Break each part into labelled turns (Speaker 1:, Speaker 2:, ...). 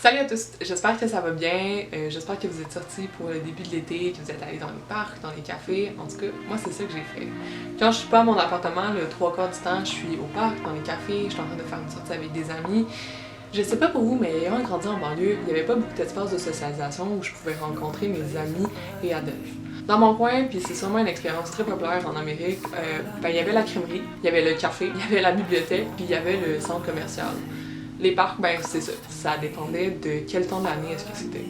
Speaker 1: Salut à tous, j'espère que ça va bien, j'espère que vous êtes sortis pour le début de l'été, que vous êtes allés dans les parcs, dans les cafés, en tout cas, moi c'est ça que j'ai fait. Quand je suis pas à mon appartement, le 3/4 du temps, je suis au parc, dans les cafés, je suis en train de faire une sortie avec des amis. Je sais pas pour vous, mais ayant grandi en banlieue, il n'y avait pas beaucoup d'espace de socialisation où je pouvais rencontrer mes amis et adeptes. Dans mon coin, puis c'est sûrement une expérience très populaire en Amérique, il y avait la crèmerie, il y avait le café, il y avait la bibliothèque, puis il y avait le centre commercial. Les parcs, ben c'est ça. Ça dépendait de quel temps de l'année est-ce que c'était.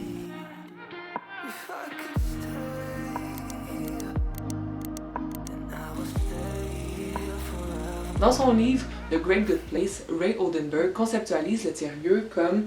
Speaker 1: Dans son livre The Great Good Place, Ray Oldenburg conceptualise le tiers-lieu comme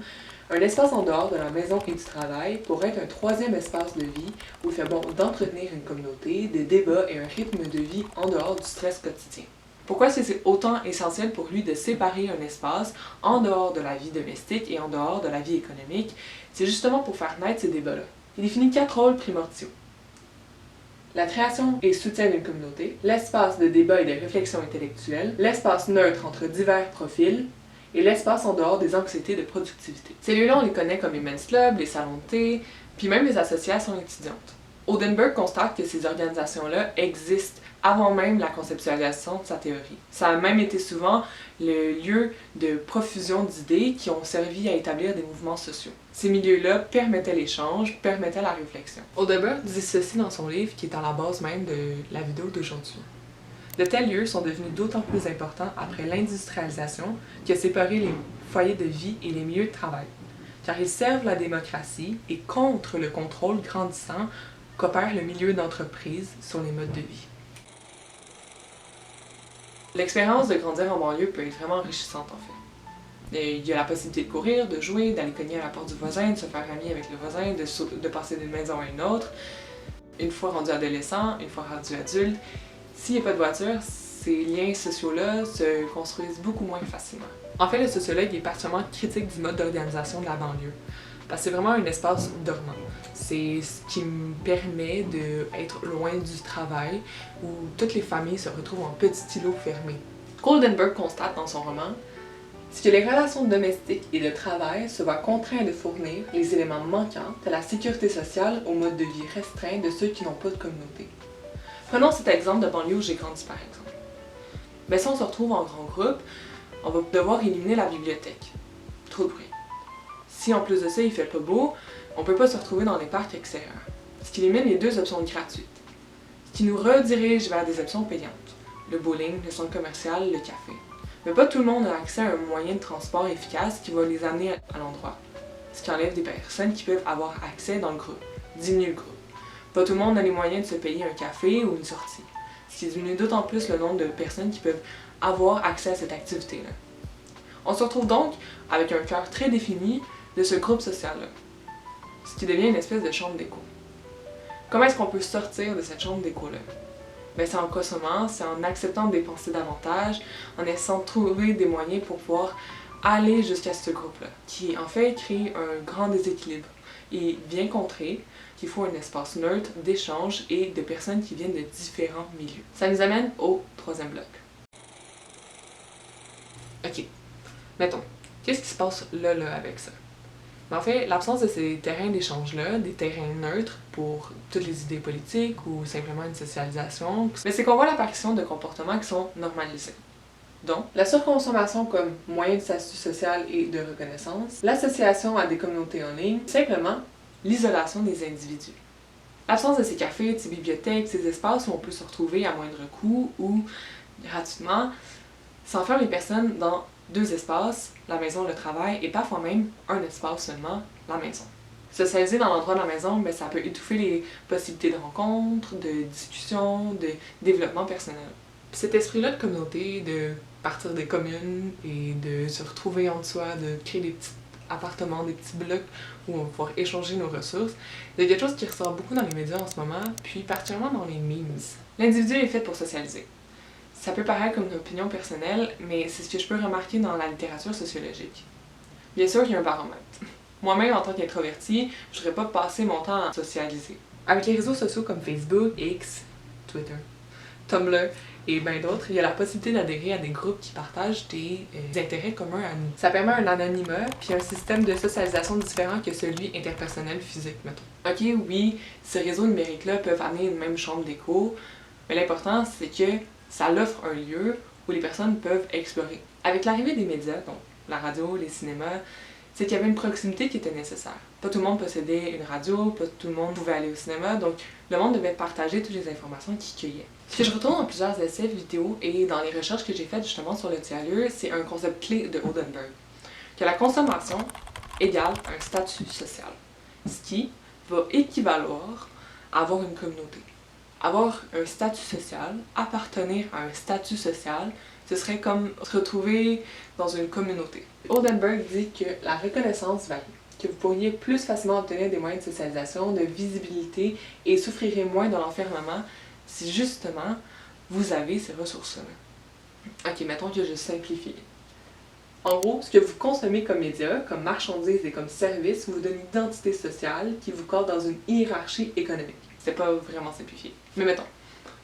Speaker 1: un espace en dehors de la maison et du travail pour être un troisième espace de vie où il fait bon d'entretenir une communauté, des débats et un rythme de vie en dehors du stress quotidien. Pourquoi est-ce que c'est autant essentiel pour lui de séparer un espace en dehors de la vie domestique et en dehors de la vie économique? C'est justement pour faire naître ces débats-là. Il définit 4 rôles primordiaux. La création et soutien d'une communauté, l'espace de débat et de réflexion intellectuelle, l'espace neutre entre divers profils, et l'espace en dehors des anxiétés de productivité. Ces lieux-là, on les connaît comme les men's clubs, les salons de thé, puis même les associations étudiantes. Oldenburg constate que ces organisations-là existent avant même la conceptualisation de sa théorie. Ça a même été souvent le lieu de profusion d'idées qui ont servi à établir des mouvements sociaux. Ces milieux-là permettaient l'échange, permettaient la réflexion. Oldenburg dit ceci dans son livre qui est à la base même de la vidéo d'aujourd'hui. De tels lieux sont devenus d'autant plus importants après l'industrialisation qui a séparé les foyers de vie et les milieux de travail, car ils servent la démocratie et contre le contrôle grandissant qu'opère le milieu d'entreprise sur les modes de vie. L'expérience de grandir en banlieue peut être vraiment enrichissante en fait. Il y a la possibilité de courir, de jouer, d'aller cogner à la porte du voisin, de se faire ami avec le voisin, de passer d'une maison à une autre. Une fois rendu adolescent, une fois rendu adulte, s'il n'y a pas de voiture, ces liens sociaux-là se construisent beaucoup moins facilement. En fait, le sociologue est particulièrement critique du mode d'organisation de la banlieue, parce que c'est vraiment un espace dormant. C'est ce qui me permet d'être loin du travail, où toutes les familles se retrouvent en petits îlots fermés. Oldenburg constate dans son roman que les relations domestiques et de travail se voient contraints de fournir les éléments manquants de la sécurité sociale au mode de vie restreint de ceux qui n'ont pas de communauté. Prenons cet exemple de banlieue où j'ai grandi par exemple. Ben, si on se retrouve en grand groupe, on va devoir éliminer la bibliothèque. Trop de bruit. Si en plus de ça il fait pas beau, on peut pas se retrouver dans les parcs extérieurs. Ce qui élimine les deux options gratuites. Ce qui nous redirige vers des options payantes. Le bowling, le centre commercial, le café. Mais pas tout le monde a accès à un moyen de transport efficace qui va les amener à l'endroit. Ce qui enlève des personnes qui peuvent avoir accès dans le groupe. Diminue le groupe. Pas tout le monde a les moyens de se payer un café ou une sortie. Ce qui diminue d'autant plus le nombre de personnes qui peuvent avoir accès à cette activité-là. On se retrouve donc avec un cœur très défini de ce groupe social-là, ce qui devient une espèce de chambre d'écho. Comment est-ce qu'on peut sortir de cette chambre d'écho-là? Ben, c'est en consommant, c'est en acceptant de dépenser davantage, en essayant de trouver des moyens pour pouvoir aller jusqu'à ce groupe-là, qui en fait crée un grand déséquilibre. Et bien contrer qu'il faut un espace neutre d'échange et de personnes qui viennent de différents milieux. Ça nous amène au troisième bloc. Ok, mettons, qu'est-ce qui se passe là avec ça? Mais en fait, l'absence de ces terrains d'échange-là, des terrains neutres pour toutes les idées politiques ou simplement une socialisation, c'est qu'on voit l'apparition de comportements qui sont normalisés. Donc, la surconsommation comme moyen de statut social et de reconnaissance, l'association à des communautés en ligne, simplement l'isolation des individus. L'absence de ces cafés, de ces bibliothèques, ces espaces où on peut se retrouver à moindre coût ou gratuitement, s'enferme les personnes dans deux espaces, la maison et le travail, et parfois même un espace seulement, la maison. Socialiser dans l'endroit de la maison, ben, ça peut étouffer les possibilités de rencontres, de discussions, de développement personnel. Cet esprit-là de communauté, de partir des communes et de se retrouver entre soi, de créer des petits appartements, des petits blocs où on va pouvoir échanger nos ressources, c'est quelque chose qui ressort beaucoup dans les médias en ce moment, puis particulièrement dans les memes. L'individu est fait pour socialiser. Ça peut paraître comme une opinion personnelle, mais c'est ce que je peux remarquer dans la littérature sociologique. Bien sûr, il y a un baromètre. Moi-même, en tant qu'introvertie, je ne voudrais pas passer mon temps à socialiser. Avec les réseaux sociaux comme Facebook, X, Twitter, Tumblr et bien d'autres. Il y a la possibilité d'adhérer à des groupes qui partagent des intérêts communs à nous. Ça permet un anonymat puis un système de socialisation différent que celui interpersonnel physique, mettons. Ok, oui, ces réseaux numériques-là peuvent amener une même chambre d'écho, mais l'important, c'est que ça offre un lieu où les personnes peuvent explorer. Avec l'arrivée des médias, donc la radio, les cinémas, c'est qu'il y avait une proximité qui était nécessaire. Pas tout le monde possédait une radio, pas tout le monde pouvait aller au cinéma, donc le monde devait partager toutes les informations qu'il cueillait. Ce que je retourne dans plusieurs essais vidéo et dans les recherches que j'ai faites justement sur le tiers-lieu, c'est un concept clé de Oldenburg, que la consommation égale un statut social, ce qui va équivaloir à avoir une communauté. Avoir un statut social, appartenir à un statut social, ce serait comme se retrouver dans une communauté. Oldenburg dit que la reconnaissance varie, que vous pourriez plus facilement obtenir des moyens de socialisation, de visibilité et souffrirez moins de l'enfermement si justement vous avez ces ressources-là. Ok, mettons que je simplifie. En gros, ce que vous consommez comme médias, comme marchandises et comme services vous donne une identité sociale qui vous cadre dans une hiérarchie économique. C'est pas vraiment simplifié. Mais mettons,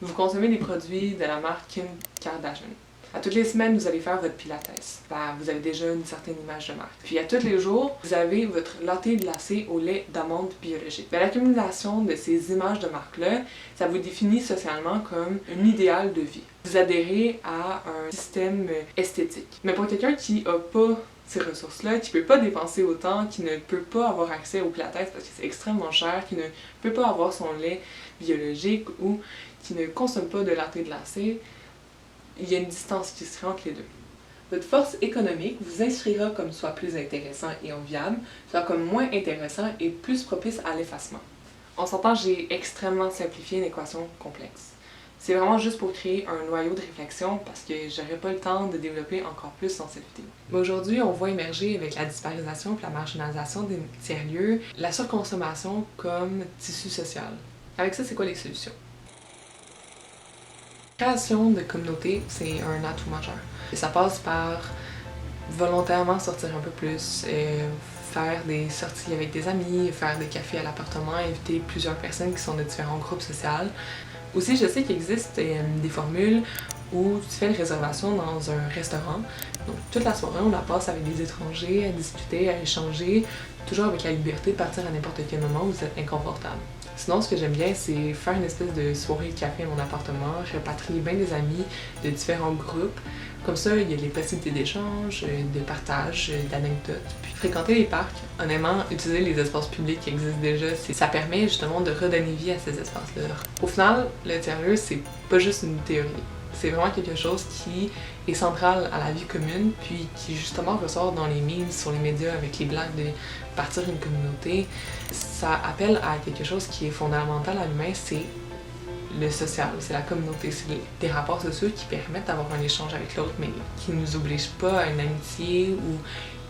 Speaker 1: vous consommez des produits de la marque Kim Kardashian. À toutes les semaines, vous allez faire votre pilates. Ben, vous avez déjà une certaine image de marque. Puis à tous les jours, vous avez votre latte glacé au lait d'amande biologique. Ben, l'accumulation de ces images de marque-là, ça vous définit socialement comme un idéal de vie. Vous adhérez à un système esthétique. Mais pour quelqu'un qui n'a pas ces ressources-là, qui ne peut pas dépenser autant, qui ne peut pas avoir accès au pilates parce que c'est extrêmement cher, qui ne peut pas avoir son lait biologique ou qui ne consomme pas de latte glacé, il y a une distance qui se crée entre les deux. Votre force économique vous instruira comme soit plus intéressant et enviable, soit comme moins intéressant et plus propice à l'effacement. On s'entend, j'ai extrêmement simplifié une équation complexe. C'est vraiment juste pour créer un noyau de réflexion parce que j'aurais pas le temps de développer encore plus dans cette vidéo. Mais aujourd'hui, on voit émerger avec la disparisation et la marginalisation des tiers-lieux, la surconsommation comme tissu social. Avec ça, c'est quoi les solutions? La création de communauté, c'est un atout majeur. Et ça passe par volontairement sortir un peu plus, faire des sorties avec des amis, faire des cafés à l'appartement, inviter plusieurs personnes qui sont de différents groupes sociaux. Aussi, je sais qu'il existe des formules où tu fais une réservation dans un restaurant. Donc toute la soirée, on la passe avec des étrangers, à discuter, à échanger, toujours avec la liberté de partir à n'importe quel moment où vous êtes inconfortable. Sinon, ce que j'aime bien, c'est faire une espèce de soirée de café à mon appartement, repatrier bien des amis de différents groupes. Comme ça, il y a des possibilités d'échange, de partage, d'anecdotes. Puis fréquenter les parcs, honnêtement, utiliser les espaces publics qui existent déjà, ça permet justement de redonner vie à ces espaces-là. Au final, le tiers-lieu, c'est pas juste une théorie. C'est vraiment quelque chose qui est central à la vie commune, puis qui justement ressort dans les memes, sur les médias, avec les blagues de partir une communauté. Ça appelle à quelque chose qui est fondamental à l'humain, c'est le social, c'est la communauté, c'est des rapports sociaux qui permettent d'avoir un échange avec l'autre, mais qui ne nous obligent pas à une amitié ou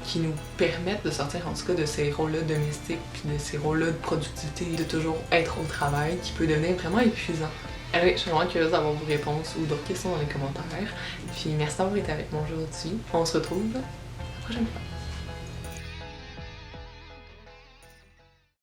Speaker 1: qui nous permettent de sortir en tout cas de ces rôles-là domestiques puis de ces rôles-là de productivité, de toujours être au travail, qui peut devenir vraiment épuisant. Alors, je suis vraiment curieuse d'avoir vos réponses ou d'autres questions dans les commentaires. Puis merci d'avoir été avec moi aujourd'hui. On se retrouve la prochaine fois.